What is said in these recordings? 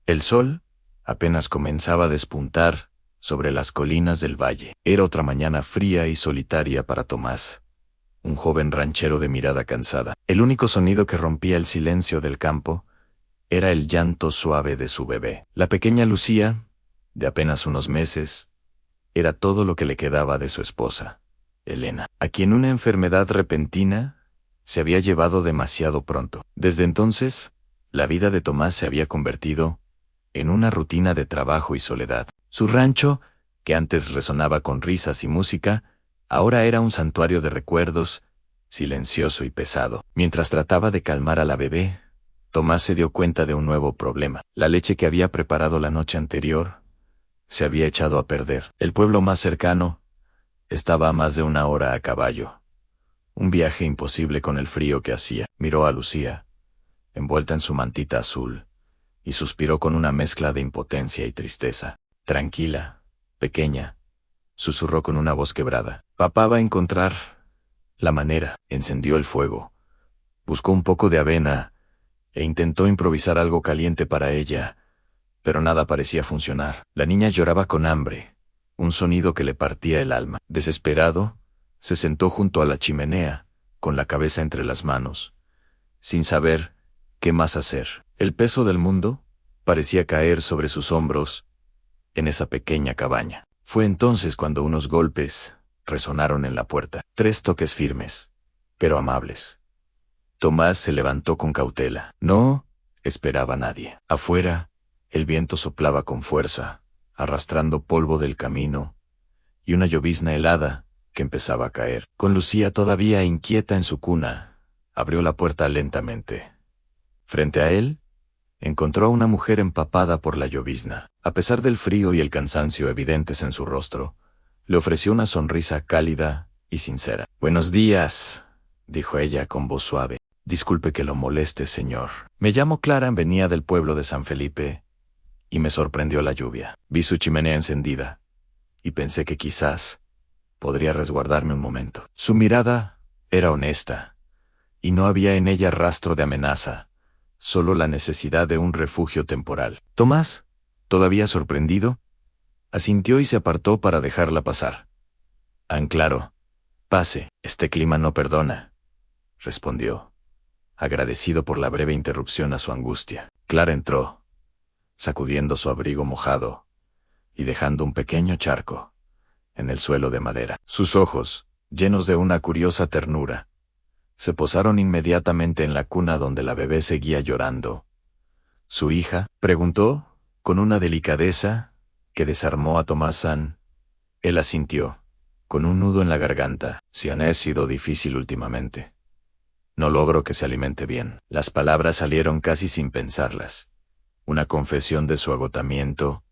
El sol apenas comenzaba a despuntar sobre las colinas del valle. Era otra mañana fría y solitaria para Tomás, un joven ranchero de mirada cansada. El único sonido que rompía el silencio del campo era el llanto suave de su bebé. La pequeña Lucía, de apenas unos meses, era todo lo que le quedaba de su esposa, Elena, a quien una enfermedad repentina se había llevado demasiado pronto. Desde entonces, la vida de Tomás se había convertido en una rutina de trabajo y soledad. Su rancho, que antes resonaba con risas y música, ahora era un santuario de recuerdos, silencioso y pesado. Mientras trataba de calmar a la bebé, Tomás se dio cuenta de un nuevo problema. La leche que había preparado la noche anterior se había echado a perder. El pueblo más cercano estaba a más de una hora a caballo. Un viaje imposible con el frío que hacía. Miró a Lucía, envuelta en su mantita azul, y suspiró con una mezcla de impotencia y tristeza. Tranquila, pequeña, susurró con una voz quebrada. Papá va a encontrar la manera. Encendió el fuego, buscó un poco de avena e intentó improvisar algo caliente para ella, pero nada parecía funcionar. La niña lloraba con hambre, un sonido que le partía el alma. Desesperado, se sentó junto a la chimenea, con la cabeza entre las manos, sin saber qué más hacer. El peso del mundo parecía caer sobre sus hombros en esa pequeña cabaña. Fue entonces cuando unos golpes resonaron en la puerta. 3 toques firmes, pero amables. Tomás se levantó con cautela. No esperaba a nadie. Afuera, el viento soplaba con fuerza, arrastrando polvo del camino, y una llovizna helada que empezaba a caer. Con Lucía todavía inquieta en su cuna, abrió la puerta lentamente. Frente a él, encontró a una mujer empapada por la llovizna. A pesar del frío y el cansancio evidentes en su rostro, le ofreció una sonrisa cálida y sincera. «Buenos días», dijo ella con voz suave. «Disculpe que lo moleste, señor. Me llamo Clara, venía del pueblo de San Felipe, y me sorprendió la lluvia. Vi su chimenea encendida, y pensé que quizás podría resguardarme un momento». Su mirada era honesta, y no había en ella rastro de amenaza, solo la necesidad de un refugio temporal. Tomás, todavía sorprendido, asintió y se apartó para dejarla pasar. «Claro, pase, este clima no perdona», respondió, agradecido por la breve interrupción a su angustia. Clara entró, sacudiendo su abrigo mojado y dejando un pequeño charco en el suelo de madera. Sus ojos, llenos de una curiosa ternura, se posaron inmediatamente en la cuna donde la bebé seguía llorando. «¿Su hija?», preguntó, con una delicadeza que desarmó a Tomás. Él asintió, con un nudo en la garganta. «Sí, ha sido difícil últimamente. No logro que se alimente bien». Las palabras salieron casi sin pensarlas. Una confesión de su agotamiento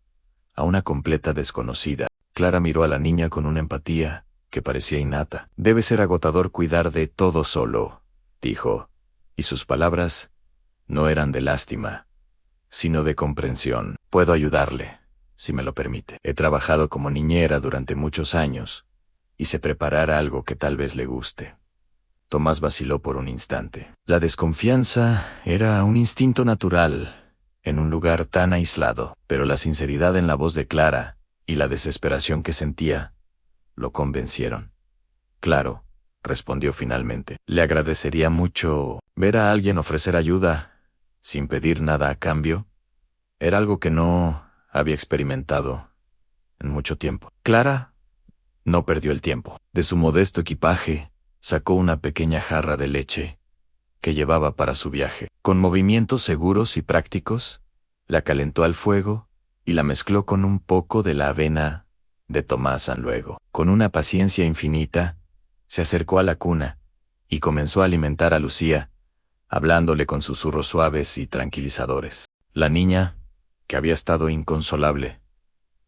a una completa desconocida. Clara miró a la niña con una empatía que parecía innata. «Debe ser agotador cuidar de todo solo», dijo, y sus palabras no eran de lástima, sino de comprensión. «Puedo ayudarle, si me lo permite. He trabajado como niñera durante muchos años, y sé preparar algo que tal vez le guste». Tomás vaciló por un instante. La desconfianza era un instinto natural en un lugar tan aislado, pero la sinceridad en la voz de Clara y la desesperación que sentía lo convencieron. «Claro», respondió finalmente. «Le agradecería mucho ver a alguien ofrecer ayuda sin pedir nada a cambio». Era algo que no había experimentado en mucho tiempo. Clara no perdió el tiempo. De su modesto equipaje, sacó una pequeña jarra de leche que llevaba para su viaje. Con movimientos seguros y prácticos, la calentó al fuego y la mezcló con un poco de la avena de Tomás. Luego, con una paciencia infinita, se acercó a la cuna y comenzó a alimentar a Lucía, hablándole con susurros suaves y tranquilizadores. La niña, que había estado inconsolable,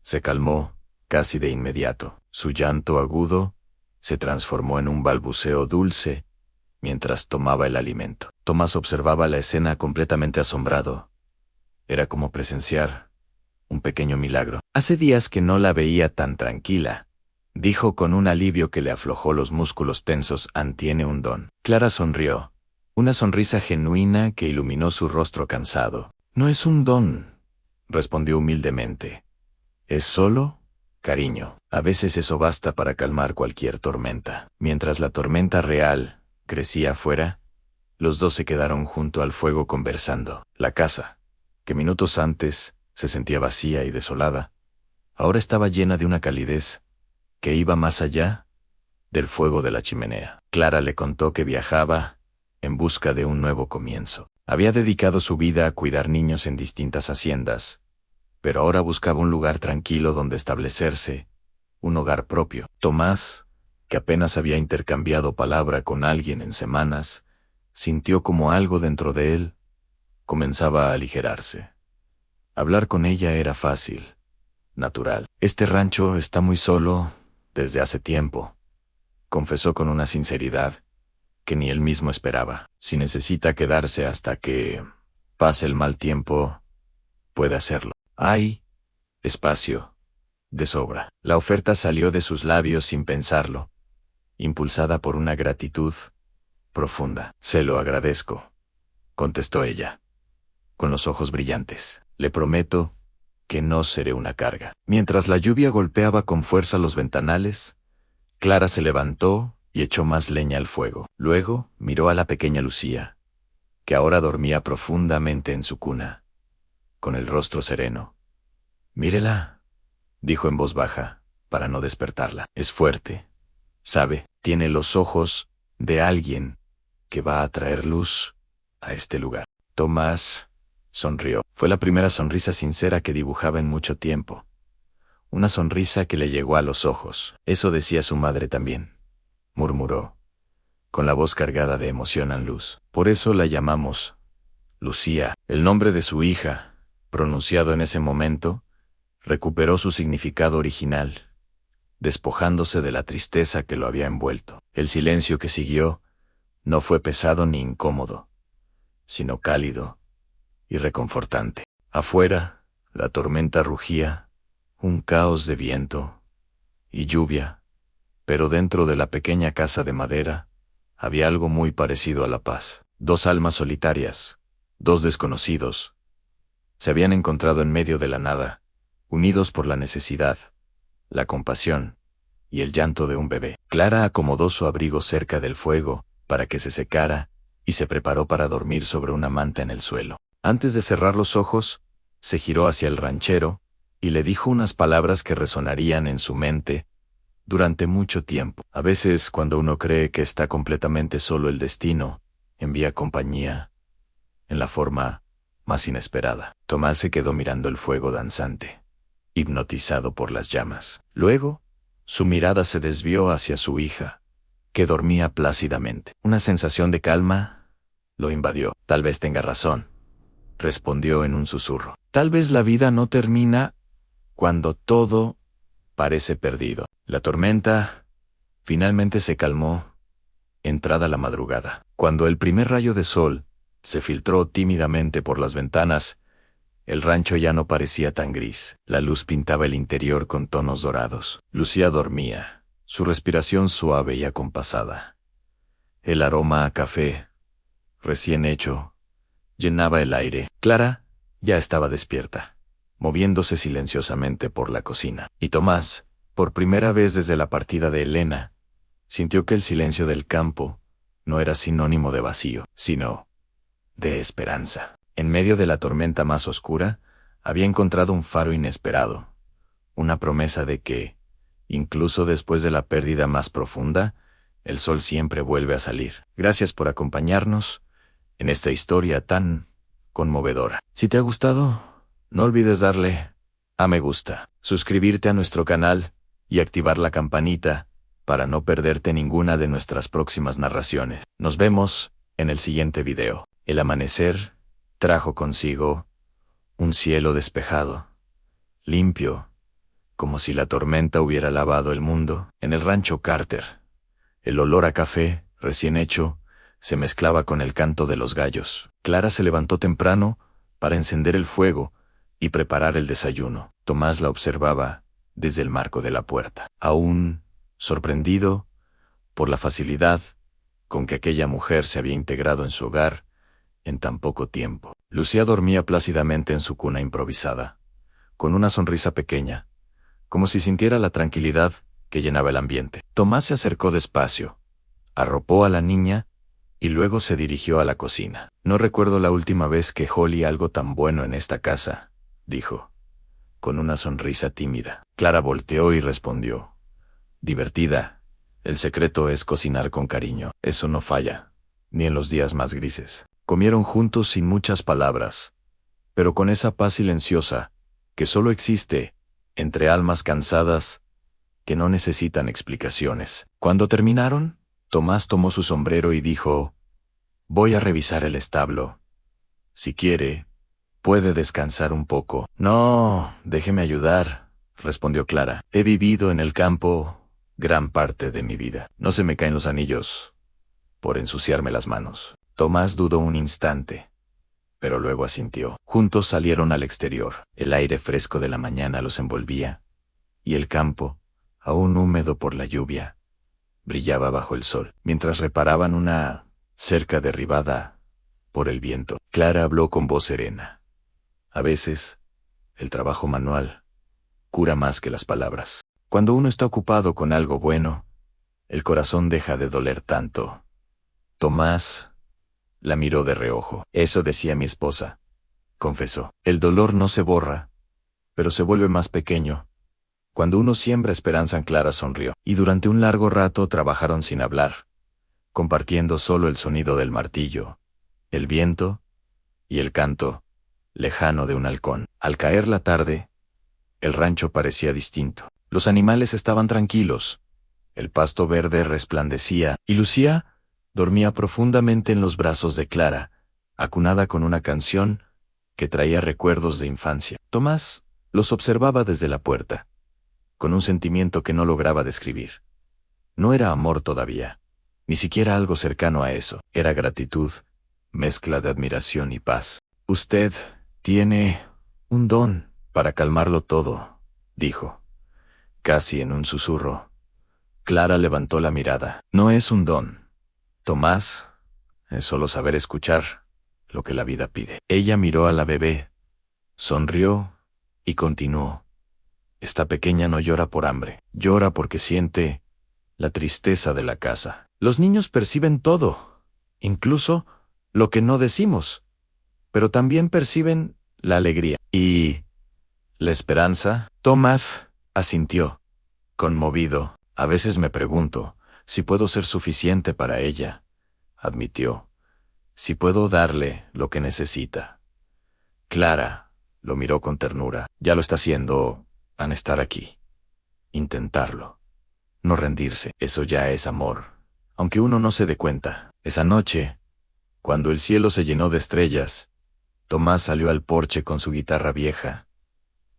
se calmó casi de inmediato. Su llanto agudo se transformó en un balbuceo dulce mientras tomaba el alimento. Tomás observaba la escena completamente asombrado. Era como presenciar un pequeño milagro. «Hace días que no la veía tan tranquila», dijo con un alivio que le aflojó los músculos tensos. «Tiene un don». Clara sonrió, una sonrisa genuina que iluminó su rostro cansado. «No es un don», respondió humildemente. Es solo cariño. A veces eso basta para calmar cualquier tormenta. Mientras la tormenta real crecía afuera, los dos se quedaron junto al fuego conversando. La casa, que minutos antes se sentía vacía y desolada, ahora estaba llena de una calidez que iba más allá del fuego de la chimenea. Clara le contó que viajaba en busca de un nuevo comienzo. Había dedicado su vida a cuidar niños en distintas haciendas, pero ahora buscaba un lugar tranquilo donde establecerse, un hogar propio. Tomás, que apenas había intercambiado palabra con alguien en semanas, sintió como algo dentro de él comenzaba a aligerarse. Hablar con ella era fácil, natural. Este rancho está muy solo desde hace tiempo, confesó con una sinceridad que ni él mismo esperaba. Si necesita quedarse hasta que pase el mal tiempo, puede hacerlo. Hay espacio de sobra. La oferta salió de sus labios sin pensarlo, impulsada por una gratitud profunda. Se lo agradezco, contestó ella, con los ojos brillantes. Le prometo que no seré una carga. Mientras la lluvia golpeaba con fuerza los ventanales, Clara se levantó y echó más leña al fuego. Luego miró a la pequeña Lucía, que ahora dormía profundamente en su cuna, con el rostro sereno. Mírela, dijo en voz baja, para no despertarla. Es fuerte, sabe, tiene los ojos de alguien que va a traer luz a este lugar. Tomás sonrió. Fue la primera sonrisa sincera que dibujaba en mucho tiempo. Una sonrisa que le llegó a los ojos. Eso decía su madre también, murmuró, con la voz cargada de emoción en luz. Por eso la llamamos Lucía. El nombre de su hija, pronunciado en ese momento, recuperó su significado original, despojándose de la tristeza que lo había envuelto. El silencio que siguió no fue pesado ni incómodo, sino cálido y reconfortante. Afuera, la tormenta rugía, un caos de viento y lluvia, pero dentro de la pequeña casa de madera había algo muy parecido a la paz. Dos almas solitarias, dos desconocidos, se habían encontrado en medio de la nada, unidos por la necesidad, la compasión y el llanto de un bebé. Clara acomodó su abrigo cerca del fuego para que se secara y se preparó para dormir sobre una manta en el suelo. Antes de cerrar los ojos, se giró hacia el ranchero y le dijo unas palabras que resonarían en su mente durante mucho tiempo. A veces, cuando uno cree que está completamente solo, el destino envía compañía en la forma más inesperada. Tomás se quedó mirando el fuego danzante, hipnotizado por las llamas. Luego, su mirada se desvió hacia su hija, que dormía plácidamente. Una sensación de calma lo invadió. Tal vez tenga razón, respondió en un susurro. Tal vez la vida no termina cuando todo parece perdido. La tormenta finalmente se calmó, entrada la madrugada. Cuando el primer rayo de sol se filtró tímidamente por las ventanas, el rancho ya no parecía tan gris. La luz pintaba el interior con tonos dorados. Lucía dormía, su respiración suave y acompasada. El aroma a café, recién hecho, llenaba el aire. Clara ya estaba despierta, moviéndose silenciosamente por la cocina. Y Tomás, por primera vez desde la partida de Elena, sintió que el silencio del campo no era sinónimo de vacío, sino de esperanza. En medio de la tormenta más oscura, había encontrado un faro inesperado, una promesa de que, incluso después de la pérdida más profunda, el sol siempre vuelve a salir. Gracias por acompañarnos en esta historia tan conmovedora. Si te ha gustado, no olvides darle a me gusta, suscribirte a nuestro canal y activar la campanita para no perderte ninguna de nuestras próximas narraciones. Nos vemos en el siguiente video. El amanecer trajo consigo un cielo despejado, limpio, como si la tormenta hubiera lavado el mundo. En el rancho Carter, el olor a café recién hecho se mezclaba con el canto de los gallos. Clara se levantó temprano para encender el fuego y preparar el desayuno. Tomás la observaba desde el marco de la puerta, aún sorprendido por la facilidad con que aquella mujer se había integrado en su hogar en tan poco tiempo. Lucía dormía plácidamente en su cuna improvisada, con una sonrisa pequeña, como si sintiera la tranquilidad que llenaba el ambiente. Tomás se acercó despacio, arropó a la niña y luego se dirigió a la cocina. No recuerdo la última vez que olí algo tan bueno en esta casa, dijo, con una sonrisa tímida. Clara volteó y respondió, divertida. El secreto es cocinar con cariño. Eso no falla, ni en los días más grises. Comieron juntos sin muchas palabras, pero con esa paz silenciosa que solo existe entre almas cansadas que no necesitan explicaciones. Cuando terminaron, Tomás tomó su sombrero y dijo, voy a revisar el establo. Si quiere, puede descansar un poco. No, déjeme ayudar, respondió Clara. He vivido en el campo gran parte de mi vida. No se me caen los anillos por ensuciarme las manos. Tomás dudó un instante, pero luego asintió. Juntos salieron al exterior. El aire fresco de la mañana los envolvía, y el campo, aún húmedo por la lluvia, brillaba bajo el sol, mientras reparaban una cerca derribada por el viento. Clara habló con voz serena. A veces, el trabajo manual cura más que las palabras. Cuando uno está ocupado con algo bueno, el corazón deja de doler tanto. Tomás la miró de reojo. Eso decía mi esposa, confesó. El dolor no se borra, pero se vuelve más pequeño. Cuando uno siembra esperanza. Clara sonrió. Y durante un largo rato trabajaron sin hablar, compartiendo solo el sonido del martillo, el viento y el canto lejano de un halcón. Al caer la tarde, el rancho parecía distinto. Los animales estaban tranquilos, el pasto verde resplandecía, y Lucía dormía profundamente en los brazos de Clara, acunada con una canción que traía recuerdos de infancia. Tomás los observaba desde la puerta, con un sentimiento que no lograba describir. No era amor todavía, ni siquiera algo cercano a eso. Era gratitud, mezcla de admiración y paz. Usted tiene un don para calmarlo todo, dijo, casi en un susurro. Clara levantó la mirada. No es un don, Tomás, es solo saber escuchar lo que la vida pide. Ella miró a la bebé, sonrió y continuó. Esta pequeña no llora por hambre, llora porque siente la tristeza de la casa. Los niños perciben todo, incluso lo que no decimos, pero también perciben la alegría y la esperanza. Tomás asintió, conmovido. A veces me pregunto si puedo ser suficiente para ella, admitió. Si puedo darle lo que necesita. Clara lo miró con ternura. Ya lo está haciendo. Van a estar aquí. Intentarlo. No rendirse. Eso ya es amor. Aunque uno no se dé cuenta. Esa noche, cuando el cielo se llenó de estrellas, Tomás salió al porche con su guitarra vieja.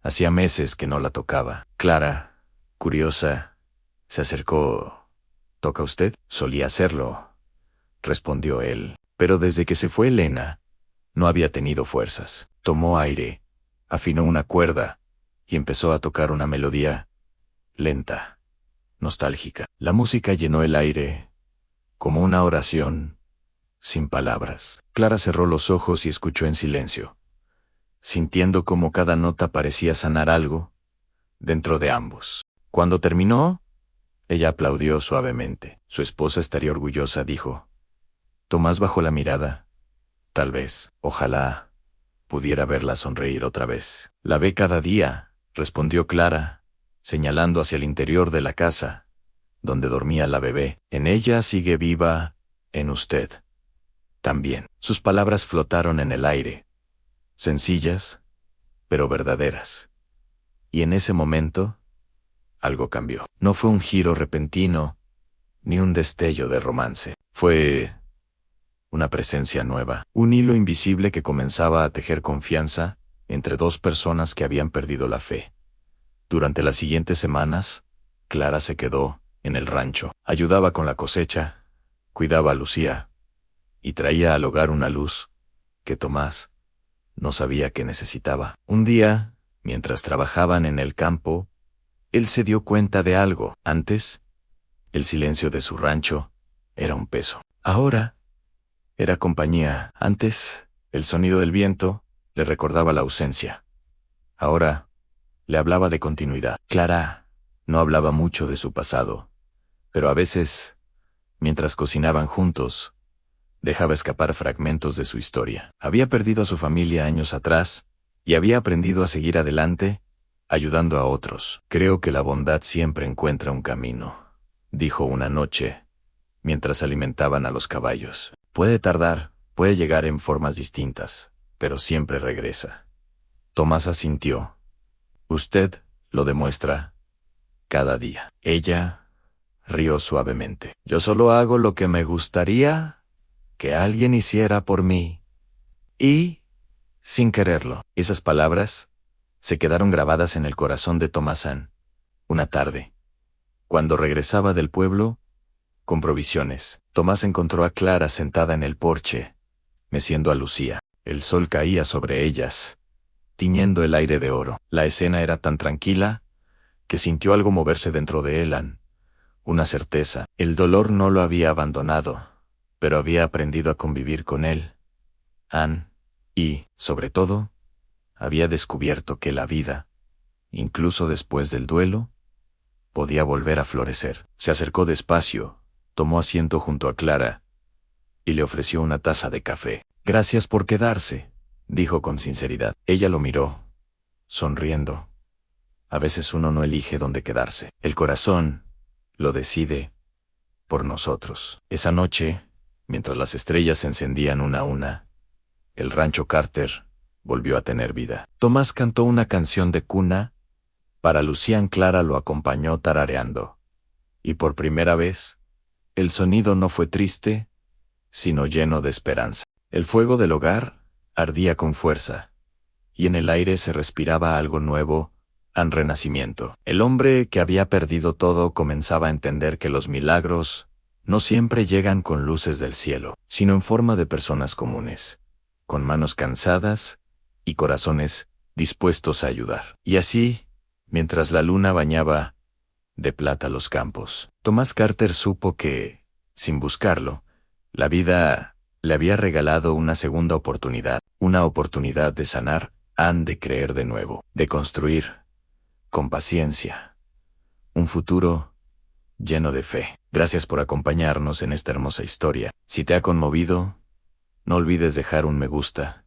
Hacía meses que no la tocaba. Clara, curiosa, se acercó. ¿Toca usted? Solía hacerlo, respondió él. Pero desde que se fue Elena, no había tenido fuerzas. Tomó aire, afinó una cuerda y empezó a tocar una melodía lenta, nostálgica. La música llenó el aire como una oración sin palabras. Clara cerró los ojos y escuchó en silencio, sintiendo cómo cada nota parecía sanar algo dentro de ambos. Cuando terminó, ella aplaudió suavemente. Su esposa estaría orgullosa, dijo. Tomás bajó la mirada. Tal vez, ojalá, pudiera verla sonreír otra vez. La ve cada día, respondió Clara, señalando hacia el interior de la casa, donde dormía la bebé. En ella sigue viva, en usted también. Sus palabras flotaron en el aire, sencillas, pero verdaderas. Y en ese momento, algo cambió. No fue un giro repentino, ni un destello de romance. Fue una presencia nueva, un hilo invisible que comenzaba a tejer confianza entre dos personas que habían perdido la fe. Durante las siguientes semanas, Clara se quedó en el rancho, ayudaba con la cosecha, cuidaba a Lucía, y traía al hogar una luz que Tomás no sabía que necesitaba. Un día, mientras trabajaban en el campo, él se dio cuenta de algo. Antes, el silencio de su rancho era un peso. Ahora, era compañía. Antes, el sonido del viento le recordaba la ausencia. Ahora, Le hablaba de continuidad. Clara no hablaba mucho de su pasado, pero a veces, mientras cocinaban juntos, dejaba escapar fragmentos de su historia. Había perdido a su familia años atrás y había aprendido a seguir adelante, ayudando a otros. Creo que la bondad siempre encuentra un camino, dijo una noche, mientras alimentaban a los caballos. Puede tardar, puede llegar en formas distintas, pero siempre regresa. Tomás asintió. Usted lo demuestra cada día. Ella rió suavemente. Yo solo hago lo que me gustaría que alguien hiciera por mí. Y, sin quererlo, esas palabras se quedaron grabadas en el corazón de Tomásán. Una tarde, cuando regresaba del pueblo, con provisiones, Tomás encontró a Clara sentada en el porche, meciendo a Lucía. El sol caía sobre ellas, tiñendo el aire de oro. La escena era tan tranquila que sintió algo moverse dentro de él, una certeza. El dolor no lo había abandonado, pero había aprendido a convivir con él. Y, sobre todo, había descubierto que la vida, incluso después del duelo, podía volver a florecer. Se acercó despacio, tomó asiento junto a Clara y le ofreció una taza de café. Gracias por quedarse, dijo con sinceridad. Ella lo miró, sonriendo. A veces uno no elige dónde quedarse. El corazón lo decide por nosotros. Esa noche, mientras las estrellas se encendían una a una, el rancho Carter volvió a tener vida. Tomás cantó una canción de cuna. Para Lucía, Clara lo acompañó tarareando. Y por primera vez, el sonido no fue triste, sino lleno de esperanza. El fuego del hogar ardía con fuerza, y en el aire se respiraba algo nuevo, un renacimiento. El hombre que había perdido todo comenzaba a entender que los milagros no siempre llegan con luces del cielo, sino en forma de personas comunes, con manos cansadas y corazones dispuestos a ayudar. Y así, mientras la luna bañaba de plata los campos, Tomás Carter supo que, sin buscarlo, la vida le había regalado una segunda oportunidad, una oportunidad de sanar, de creer de nuevo, de construir, con paciencia, un futuro lleno de fe. Gracias por acompañarnos en esta hermosa historia. Si te ha conmovido, no olvides dejar un me gusta,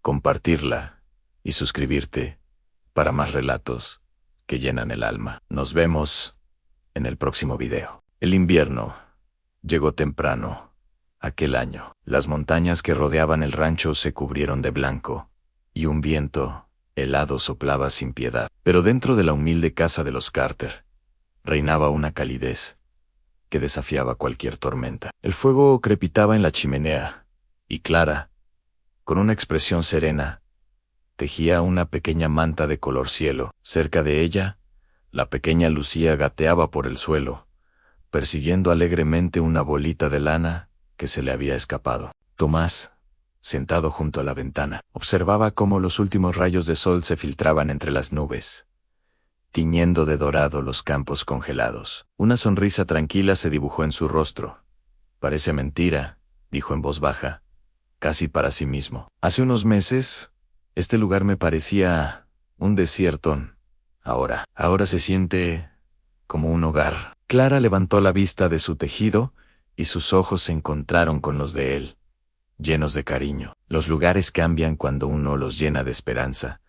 compartirla y suscribirte para más relatos que llenan el alma. Nos vemos en el próximo video. El invierno llegó temprano aquel año. Las montañas que rodeaban el rancho se cubrieron de blanco, y un viento helado soplaba sin piedad. Pero dentro de la humilde casa de los Carter reinaba una calidez que desafiaba cualquier tormenta. El fuego crepitaba en la chimenea, y Clara, con una expresión serena, tejía una pequeña manta de color cielo. Cerca de ella, la pequeña Lucía gateaba por el suelo, persiguiendo alegremente una bolita de lana que se le había escapado. Tomás, sentado junto a la ventana, observaba cómo los últimos rayos de sol se filtraban entre las nubes, tiñendo de dorado los campos congelados. Una sonrisa tranquila se dibujó en su rostro. Parece mentira, dijo en voz baja, casi para sí mismo. Hace unos meses, este lugar me parecía un desierto. Ahora se siente como un hogar. Clara levantó la vista de su tejido y sus ojos se encontraron con los de él, llenos de cariño. Los lugares cambian cuando uno los llena de esperanza,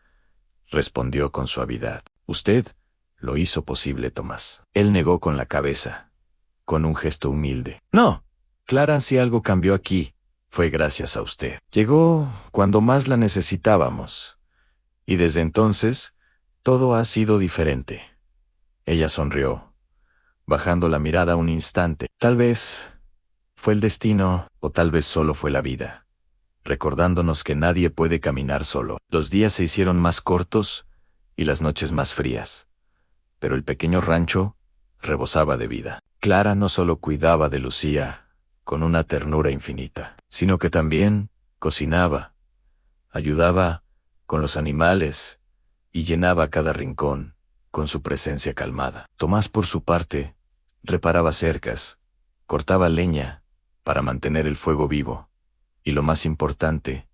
respondió con suavidad. Usted lo hizo posible, Tomás. Él negó con la cabeza, con un gesto humilde. No, Clara, si algo cambió aquí, fue gracias a usted. Llegó cuando más la necesitábamos, y desde entonces, todo ha sido diferente. Ella sonrió, bajando la mirada un instante. Tal vez fue el destino, o tal vez solo fue la vida, recordándonos que nadie puede caminar solo. Los días se hicieron más cortos y las noches más frías, pero el pequeño rancho rebosaba de vida. Clara no solo cuidaba de Lucía con una ternura infinita, sino que también cocinaba, ayudaba con los animales y llenaba cada rincón con su presencia calmada. Tomás, por su parte, reparaba cercas, cortaba leña para mantener el fuego vivo, y lo más importante,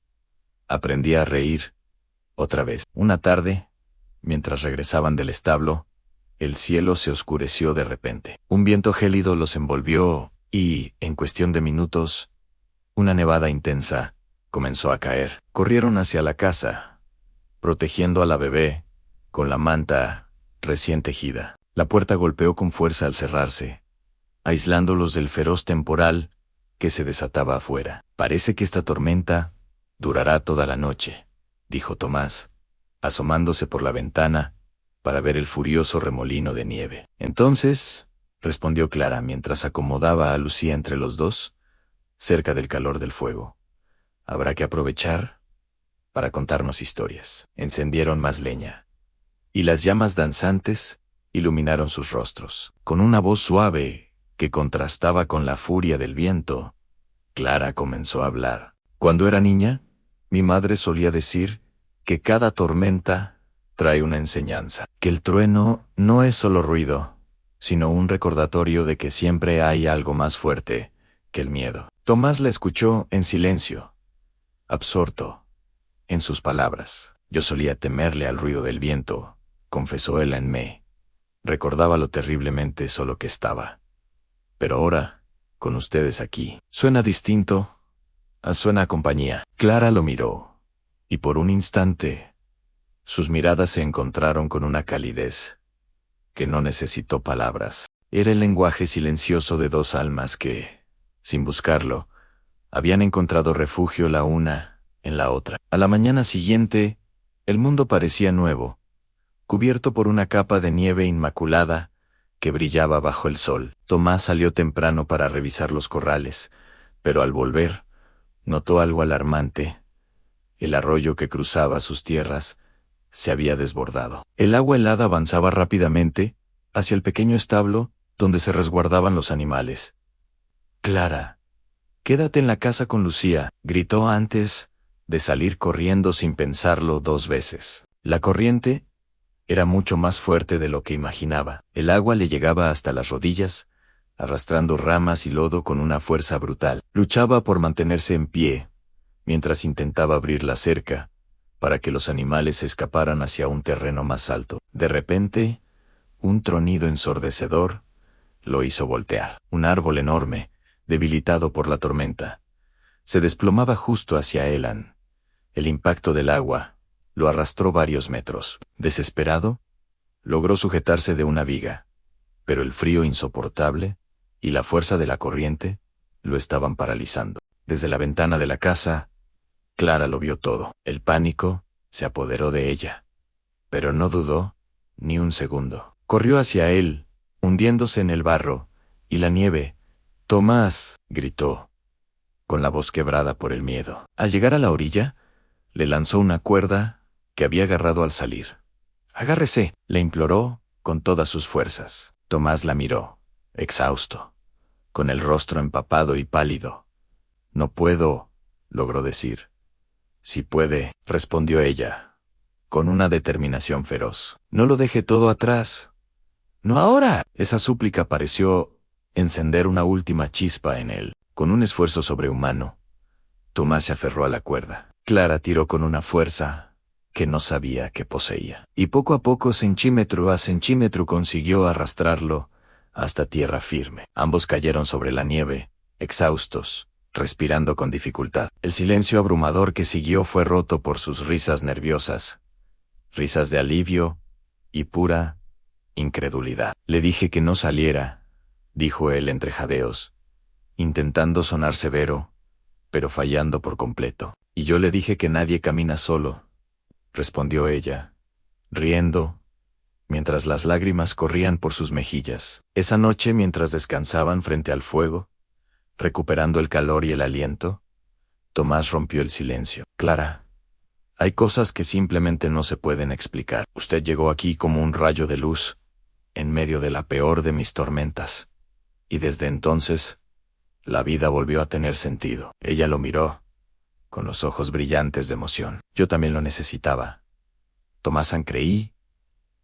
aprendía a reír otra vez. Una tarde, Mientras regresaban del establo, el cielo se oscureció de repente. Un viento gélido los envolvió y, en cuestión de minutos, una nevada intensa comenzó a caer. Corrieron hacia la casa, protegiendo a la bebé con la manta recién tejida. La puerta golpeó con fuerza al cerrarse, aislándolos del feroz temporal que se desataba afuera. «Parece que esta tormenta durará toda la noche», dijo Tomás, asomándose por la ventana para ver el furioso remolino de nieve. «Entonces», respondió Clara mientras acomodaba a Lucía entre los dos, cerca del calor del fuego, «habrá que aprovechar para contarnos historias». Encendieron más leña, y las llamas danzantes iluminaron sus rostros. Con una voz suave que contrastaba con la furia del viento, Clara comenzó a hablar. «Cuando era niña, mi madre solía decir que cada tormenta trae una enseñanza, que el trueno no es solo ruido, sino un recordatorio de que siempre hay algo más fuerte que el miedo». Tomás la escuchó en silencio, absorto en sus palabras. «Yo solía temerle al ruido del viento», confesó él en me. «Recordaba lo terriblemente solo que estaba. Pero ahora, con ustedes aquí, suena distinto, suena a compañía». Clara lo miró, y por un instante, sus miradas se encontraron con una calidez que no necesitó palabras. Era el lenguaje silencioso de dos almas que, sin buscarlo, habían encontrado refugio la una en la otra. A la mañana siguiente, el mundo parecía nuevo, cubierto por una capa de nieve inmaculada que brillaba bajo el sol. Tomás salió temprano para revisar los corrales, pero al volver, notó algo alarmante. El arroyo que cruzaba sus tierras se había desbordado. El agua helada avanzaba rápidamente hacia el pequeño establo donde se resguardaban los animales. «Clara, quédate en la casa con Lucía», gritó antes de salir corriendo sin pensarlo dos veces. La corriente era mucho más fuerte de lo que imaginaba. El agua le llegaba hasta las rodillas, arrastrando ramas y lodo con una fuerza brutal. Luchaba por mantenerse en pie, mientras intentaba abrir la cerca, para que los animales escaparan hacia un terreno más alto. De repente, un tronido ensordecedor lo hizo voltear. Un árbol enorme, debilitado por la tormenta, se desplomaba justo hacia Elan. El impacto del agua lo arrastró varios metros. Desesperado, logró sujetarse de una viga, pero el frío insoportable y la fuerza de la corriente lo estaban paralizando. Desde la ventana de la casa, Clara lo vio todo. El pánico se apoderó de ella, pero no dudó ni un segundo. Corrió hacia él, hundiéndose en el barro y la nieve. «Tomás», gritó, con la voz quebrada por el miedo. Al llegar a la orilla, le lanzó una cuerda que había agarrado al salir. «Agárrese», le imploró con todas sus fuerzas. Tomás la miró, exhausto, con el rostro empapado y pálido. «No puedo», logró decir. «Sí puede», respondió ella, con una determinación feroz. «No lo deje todo atrás». «No ahora». Esa súplica pareció encender una última chispa en él. Con un esfuerzo sobrehumano, Tomás se aferró a la cuerda. Clara tiró con una fuerza que no sabía que poseía, y poco a poco, centímetro a centímetro, consiguió arrastrarlo hasta tierra firme. Ambos cayeron sobre la nieve, exhaustos, respirando con dificultad. El silencio abrumador que siguió fue roto por sus risas nerviosas, risas de alivio y pura incredulidad. «Le dije que no saliera», dijo él entre jadeos, intentando sonar severo, pero fallando por completo. «Y yo le dije que nadie camina solo», respondió ella, riendo, mientras las lágrimas corrían por sus mejillas. Esa noche, mientras descansaban frente al fuego, recuperando el calor y el aliento, Tomás rompió el silencio. «Clara, hay cosas que simplemente no se pueden explicar. Usted llegó aquí como un rayo de luz, en medio de la peor de mis tormentas, y desde entonces, la vida volvió a tener sentido». Ella lo miró, con los ojos brillantes de emoción. «Yo también lo necesitaba. Tomás, creí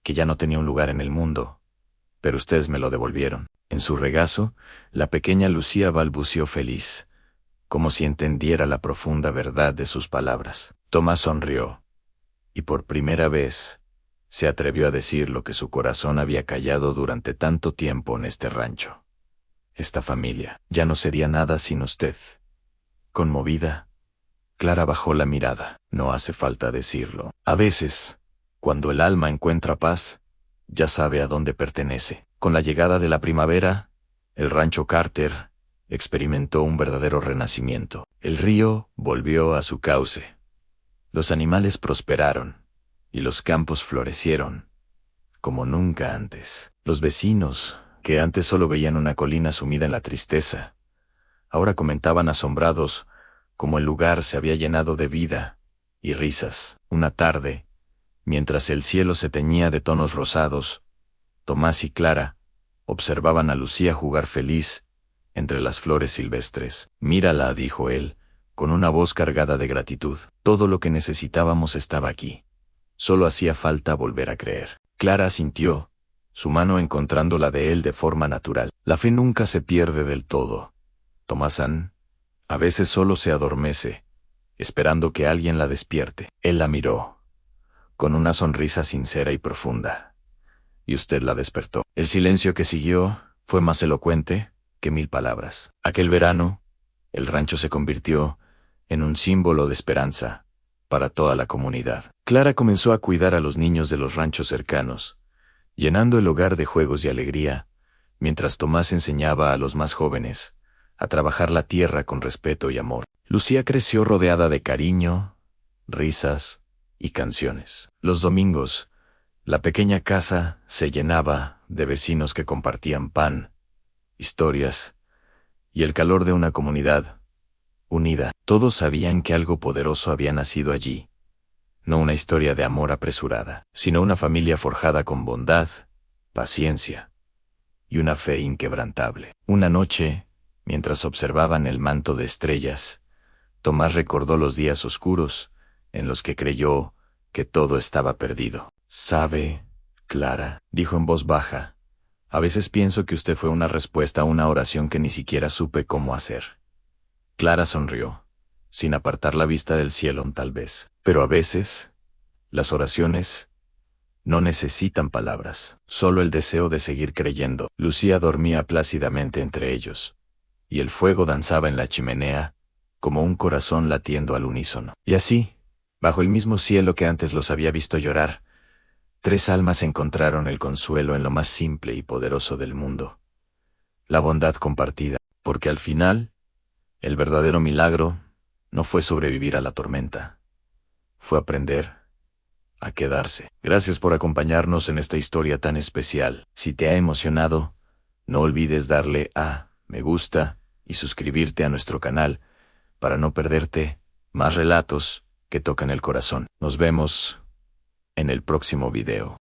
que ya no tenía un lugar en el mundo, pero ustedes me lo devolvieron». En su regazo, la pequeña Lucía balbuceó feliz, como si entendiera la profunda verdad de sus palabras. Tomás sonrió, y por primera vez, se atrevió a decir lo que su corazón había callado durante tanto tiempo en este rancho. Esta familia ya no sería nada sin usted. Conmovida, Clara bajó la mirada. No hace falta decirlo. A veces, cuando el alma encuentra paz, ya sabe a dónde pertenece. Con la llegada de la primavera, el rancho Carter experimentó un verdadero renacimiento. El río volvió a su cauce. Los animales prosperaron y los campos florecieron como nunca antes. Los vecinos, que antes solo veían una colina sumida en la tristeza, ahora comentaban asombrados cómo el lugar se había llenado de vida y risas. Una tarde, mientras el cielo se teñía de tonos rosados, Tomás y Clara observaban a Lucía jugar feliz entre las flores silvestres. «Mírala», dijo él, con una voz cargada de gratitud. «Todo lo que necesitábamos estaba aquí. Solo hacía falta volver a creer». Clara asintió, su mano encontrando la de él de forma natural. La fe nunca se pierde del todo, Tomásán. A veces solo se adormece, esperando que alguien la despierte. Él la miró, con una sonrisa sincera y profunda. Y usted la despertó. El silencio que siguió fue más elocuente que 1000 palabras. Aquel verano, el rancho se convirtió en un símbolo de esperanza para toda la comunidad. Clara comenzó a cuidar a los niños de los ranchos cercanos, llenando el hogar de juegos y alegría, mientras Tomás enseñaba a los más jóvenes a trabajar la tierra con respeto y amor. Lucía creció rodeada de cariño, risas y canciones. Los domingos, la pequeña casa se llenaba de vecinos que compartían pan, historias y el calor de una comunidad unida. Todos sabían que algo poderoso había nacido allí. No una historia de amor apresurada, sino una familia forjada con bondad, paciencia y una fe inquebrantable. Una noche, mientras observaban el manto de estrellas, Tomás recordó los días oscuros en los que creyó que todo estaba perdido. «¿Sabe, Clara?», dijo en voz baja, «a veces pienso que usted fue una respuesta a una oración que ni siquiera supe cómo hacer». Clara sonrió, sin apartar la vista del cielo tal vez. «Pero a veces, las oraciones no necesitan palabras, solo el deseo de seguir creyendo». Lucía dormía plácidamente entre ellos, y el fuego danzaba en la chimenea como un corazón latiendo al unísono. Y así, bajo el mismo cielo que antes los había visto llorar, 3 almas encontraron el consuelo en lo más simple y poderoso del mundo: la bondad compartida. Porque al final, el verdadero milagro no fue sobrevivir a la tormenta, fue aprender a quedarse. Gracias por acompañarnos en esta historia tan especial. Si te ha emocionado, no olvides darle a me gusta y suscribirte a nuestro canal para no perderte más relatos que tocan el corazón. Nos vemos en el próximo video.